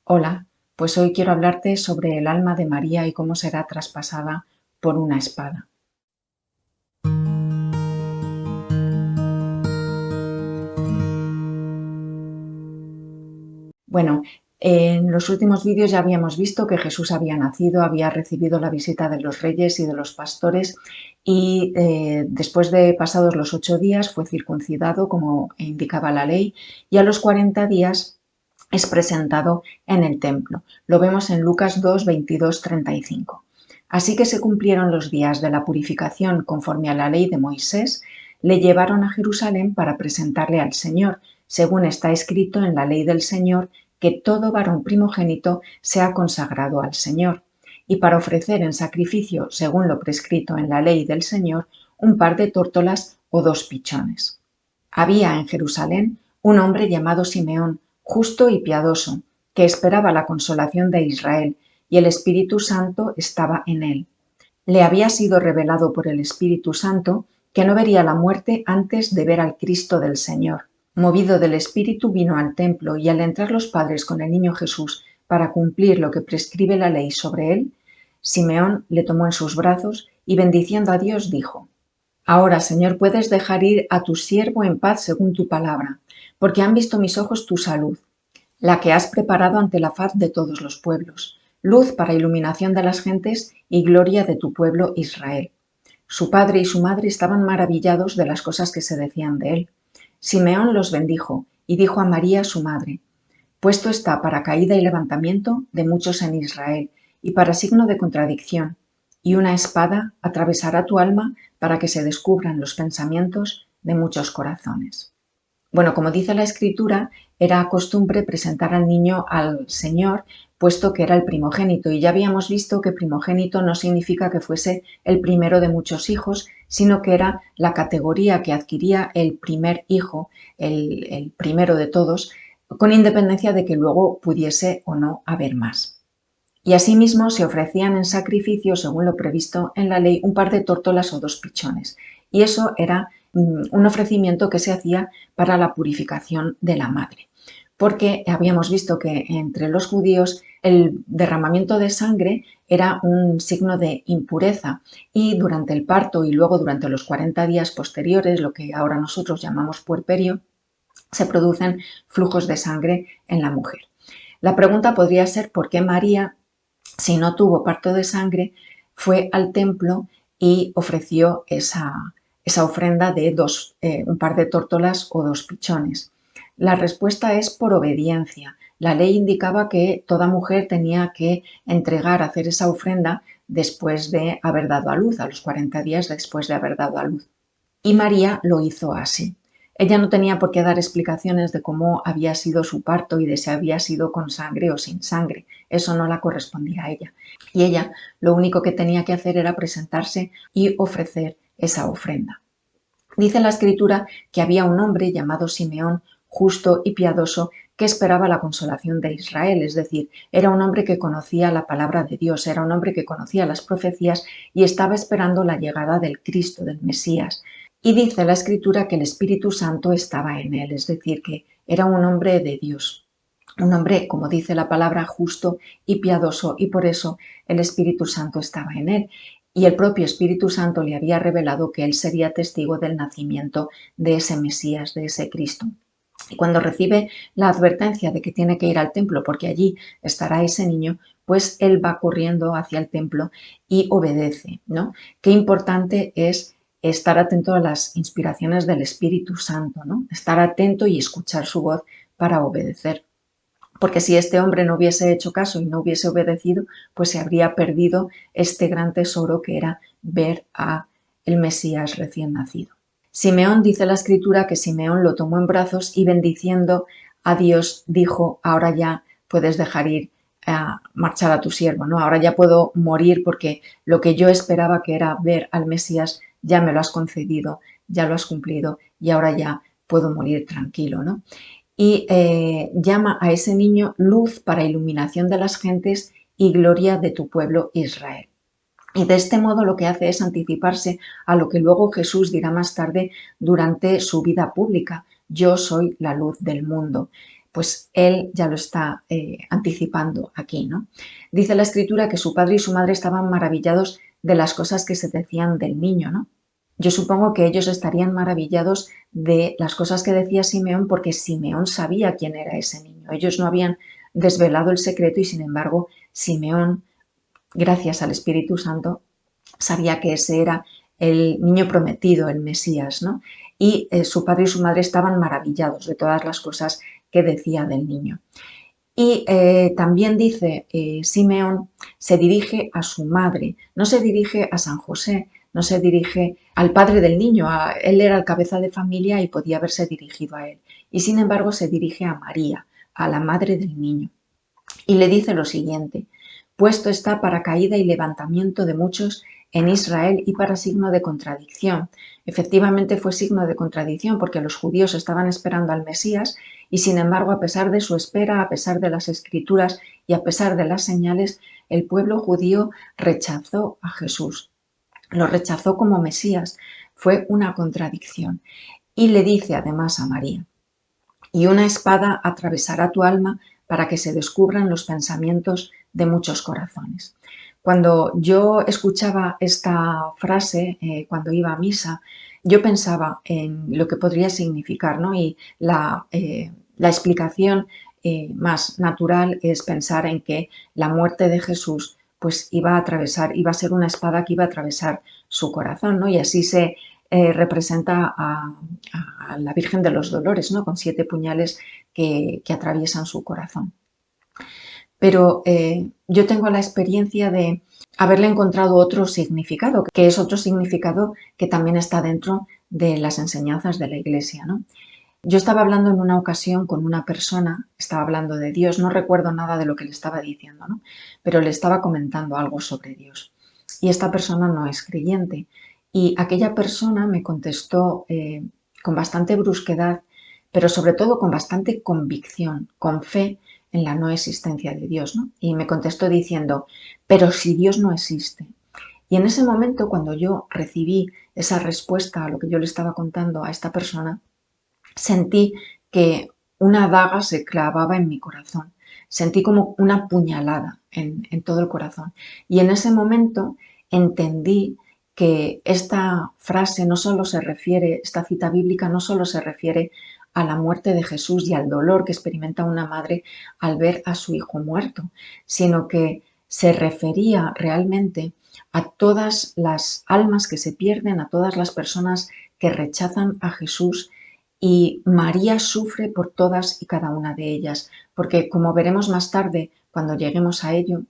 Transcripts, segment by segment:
Hola, pues hoy quiero hablarte sobre el alma de María y cómo será traspasada por una espada. Bueno, en los últimos vídeos ya habíamos visto que Jesús había nacido, había recibido la visita de los reyes y de los pastores y después de pasados los 8 días fue circuncidado como indicaba la ley y a los 40 días es presentado en el templo. Lo vemos en Lucas 2, 22, 35. Así que se cumplieron los días de la purificación conforme a la ley de Moisés, le llevaron a Jerusalén para presentarle al Señor, según está escrito en la ley del Señor, que todo varón primogénito sea consagrado al Señor, y para ofrecer en sacrificio, según lo prescrito en la ley del Señor, un par de tórtolas o 2 pichones. Había en Jerusalén un hombre llamado Simeón, justo y piadoso, que esperaba la consolación de Israel, y el Espíritu Santo estaba en él. Le había sido revelado por el Espíritu Santo que no vería la muerte antes de ver al Cristo del Señor. Movido del Espíritu vino al templo, y al entrar los padres con el niño Jesús para cumplir lo que prescribe la ley sobre él, Simeón le tomó en sus brazos y bendiciendo a Dios dijo: Ahora, Señor, puedes dejar ir a tu siervo en paz según tu palabra, porque han visto mis ojos tu salud, la que has preparado ante la faz de todos los pueblos, luz para iluminación de las gentes y gloria de tu pueblo Israel. Su padre y su madre estaban maravillados de las cosas que se decían de él. Simeón los bendijo y dijo a María su madre: Puesto está para caída y levantamiento de muchos en Israel, y para signo de contradicción, y una espada atravesará tu alma para que se descubran los pensamientos de muchos corazones. Bueno, como dice la Escritura, era costumbre presentar al niño al Señor, puesto que era el primogénito, y ya habíamos visto que primogénito no significa que fuese el primero de muchos hijos, sino que era la categoría que adquiría el primer hijo, el primero de todos, con independencia de que luego pudiese o no haber más. Y asimismo se ofrecían en sacrificio, según lo previsto en la ley, un par de tórtolas o 2 pichones. Y eso era un ofrecimiento que se hacía para la purificación de la madre. Porque habíamos visto que entre los judíos el derramamiento de sangre era un signo de impureza y durante el parto y luego durante los 40 días posteriores, lo que ahora nosotros llamamos puerperio, se producen flujos de sangre en la mujer. La pregunta podría ser por qué María, si no tuvo parto de sangre, fue al templo y ofreció esa ofrenda de un par de tórtolas o 2 pichones. La respuesta es por obediencia. La ley indicaba que toda mujer tenía que entregar, hacer esa ofrenda después de haber dado a luz, a los 40 días después de haber dado a luz. Y María lo hizo así. Ella no tenía por qué dar explicaciones de cómo había sido su parto y de si había sido con sangre o sin sangre. Eso no la correspondía a ella. Y ella lo único que tenía que hacer era presentarse y ofrecer esa ofrenda. Dice la Escritura que había un hombre llamado Simeón, justo y piadoso, que esperaba la consolación de Israel, es decir, era un hombre que conocía la palabra de Dios, era un hombre que conocía las profecías y estaba esperando la llegada del Cristo, del Mesías. Y dice la Escritura que el Espíritu Santo estaba en él, es decir, que era un hombre de Dios, un hombre, como dice la palabra, justo y piadoso, y por eso el Espíritu Santo estaba en él. Y el propio Espíritu Santo le había revelado que él sería testigo del nacimiento de ese Mesías, de ese Cristo. Y cuando recibe la advertencia de que tiene que ir al templo porque allí estará ese niño, pues él va corriendo hacia el templo y obedece, ¿no? Qué importante es estar atento a las inspiraciones del Espíritu Santo, ¿no? Estar atento y escuchar su voz para obedecer. Porque si este hombre no hubiese hecho caso y no hubiese obedecido, pues se habría perdido este gran tesoro que era ver a el Mesías recién nacido. Simeón, dice la Escritura que Simeón lo tomó en brazos y bendiciendo a Dios dijo: ahora ya puedes dejar ir a marchar a tu siervo, ¿no? Ahora ya puedo morir porque lo que yo esperaba, que era ver al Mesías, ya me lo has concedido, ya lo has cumplido y ahora ya puedo morir tranquilo, ¿no? Y llama a ese niño luz para iluminación de las gentes y gloria de tu pueblo Israel. Y de este modo lo que hace es anticiparse a lo que luego Jesús dirá más tarde durante su vida pública: yo soy la luz del mundo. pues él ya lo está anticipando aquí, ¿no? Dice la Escritura que su padre y su madre estaban maravillados de las cosas que se decían del niño, ¿no? Yo supongo que ellos estarían maravillados de las cosas que decía Simeón porque Simeón sabía quién era ese niño. Ellos no habían desvelado el secreto y sin embargo Simeón, gracias al Espíritu Santo, sabía que ese era el niño prometido, el Mesías, ¿no? Y su padre y su madre estaban maravillados de todas las cosas que decía del niño. Y también dice Simeón, se dirige a su madre, no se dirige a San José, no se dirige al padre del niño, él era el cabeza de familia y podía haberse dirigido a él. Y sin embargo se dirige a María, a la madre del niño. Y le dice lo siguiente, puesto está para caída y levantamiento de muchos en Israel y para signo de contradicción. Efectivamente fue signo de contradicción porque los judíos estaban esperando al Mesías y sin embargo a pesar de su espera, a pesar de las escrituras y a pesar de las señales, el pueblo judío rechazó a Jesús, lo rechazó como Mesías. Fue una contradicción. Y le dice además a María, y una espada atravesará tu alma para que se descubran los pensamientos de muchos corazones. Cuando yo escuchaba esta frase, cuando iba a misa, yo pensaba en lo que podría significar, ¿no? Y la explicación más natural es pensar en que la muerte de Jesús pues iba a ser una espada que iba a atravesar su corazón, ¿no? Y así se representa a la Virgen de los Dolores, ¿no? Con 7 puñales que atraviesan su corazón. Pero yo tengo la experiencia de haberle encontrado otro significado, que es otro significado que también está dentro de las enseñanzas de la Iglesia, ¿no? Yo estaba hablando en una ocasión con una persona, estaba hablando de Dios, no recuerdo nada de lo que le estaba diciendo, ¿no? Pero le estaba comentando algo sobre Dios. Y esta persona no es creyente. Y aquella persona me contestó con bastante brusquedad, pero sobre todo con bastante convicción, con fe en la no existencia de Dios, ¿no? Y me contestó diciendo, pero si Dios no existe. Y en ese momento, cuando yo recibí esa respuesta a lo que yo le estaba contando a esta persona, sentí que una daga se clavaba en mi corazón. Sentí como una puñalada en todo el corazón. Y en ese momento entendí que esta frase no solo se refiere, esta cita bíblica no solo se refiere a la muerte de Jesús y al dolor que experimenta una madre al ver a su hijo muerto, sino que se refería realmente a todas las almas que se pierden, a todas las personas que rechazan a Jesús, y María sufre por todas y cada una de ellas, porque como veremos más tarde, cuando lleguemos a ello,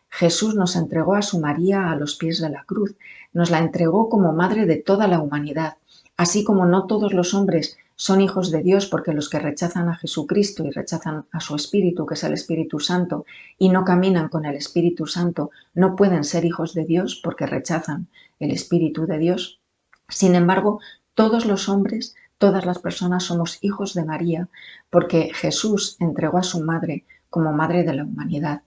Jesús nos entregó a su María a los pies de la cruz, nos la entregó como madre de toda la humanidad, así como no todos los hombres son hijos de Dios, porque los que rechazan a Jesucristo y rechazan a su Espíritu, que es el Espíritu Santo, y no caminan con el Espíritu Santo, no pueden ser hijos de Dios porque rechazan el Espíritu de Dios. Sin embargo, todos los hombres, todas las personas somos hijos de María, porque Jesús entregó a su madre como madre de la humanidad.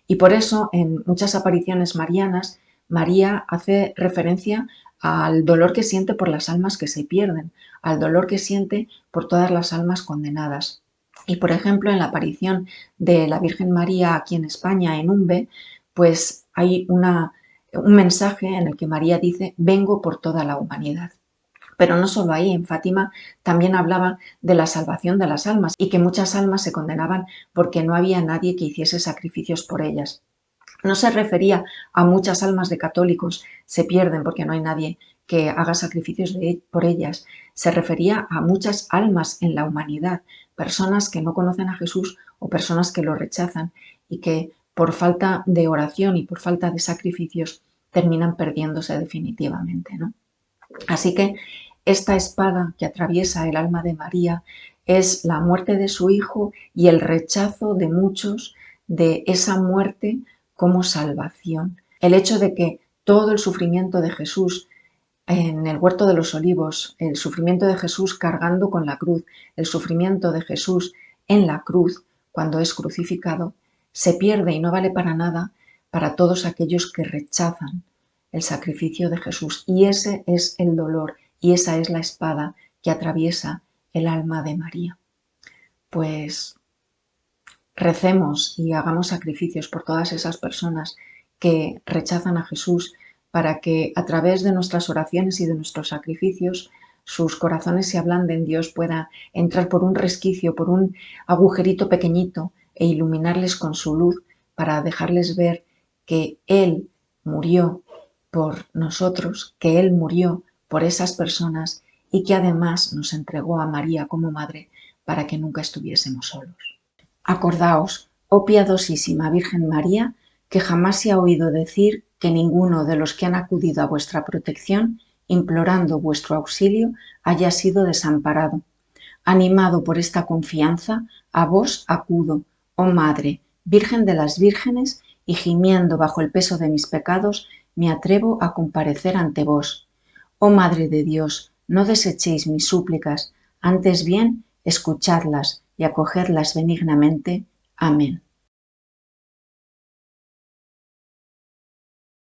Y por eso en muchas apariciones marianas, María hace referencia al dolor que siente por las almas que se pierden, al dolor que siente por todas las almas condenadas. Y por ejemplo, en la aparición de la Virgen María aquí en España, en Umbe, pues hay un mensaje en el que María dice, vengo por toda la humanidad. Pero no solo ahí, en Fátima también hablaba de la salvación de las almas y que muchas almas se condenaban porque no había nadie que hiciese sacrificios por ellas. No se refería a muchas almas de católicos se pierden porque no hay nadie que haga sacrificios por ellas. Se refería a muchas almas en la humanidad, personas que no conocen a Jesús o personas que lo rechazan y que por falta de oración y por falta de sacrificios terminan perdiéndose definitivamente, ¿no? Así que esta espada que atraviesa el alma de María es la muerte de su hijo y el rechazo de muchos de esa muerte como salvación. El hecho de que todo el sufrimiento de Jesús en el huerto de los olivos, el sufrimiento de Jesús cargando con la cruz, el sufrimiento de Jesús en la cruz cuando es crucificado, se pierde y no vale para nada para todos aquellos que rechazan el sacrificio de Jesús. Y ese es el dolor y esa es la espada que atraviesa el alma de María. Pues recemos y hagamos sacrificios por todas esas personas que rechazan a Jesús, para que a través de nuestras oraciones y de nuestros sacrificios sus corazones se ablanden, Dios pueda entrar por un resquicio, por un agujerito pequeñito e iluminarles con su luz para dejarles ver que Él murió por nosotros, que Él murió por esas personas y que además nos entregó a María como madre para que nunca estuviésemos solos. Acordaos, oh piadosísima Virgen María, que jamás se ha oído decir que ninguno de los que han acudido a vuestra protección, implorando vuestro auxilio, haya sido desamparado. Animado por esta confianza, a vos acudo, oh Madre, Virgen de las Vírgenes, y gimiendo bajo el peso de mis pecados, me atrevo a comparecer ante vos. Oh Madre de Dios, no desechéis mis súplicas, antes bien, escuchadlas y acogedlas benignamente. Amén.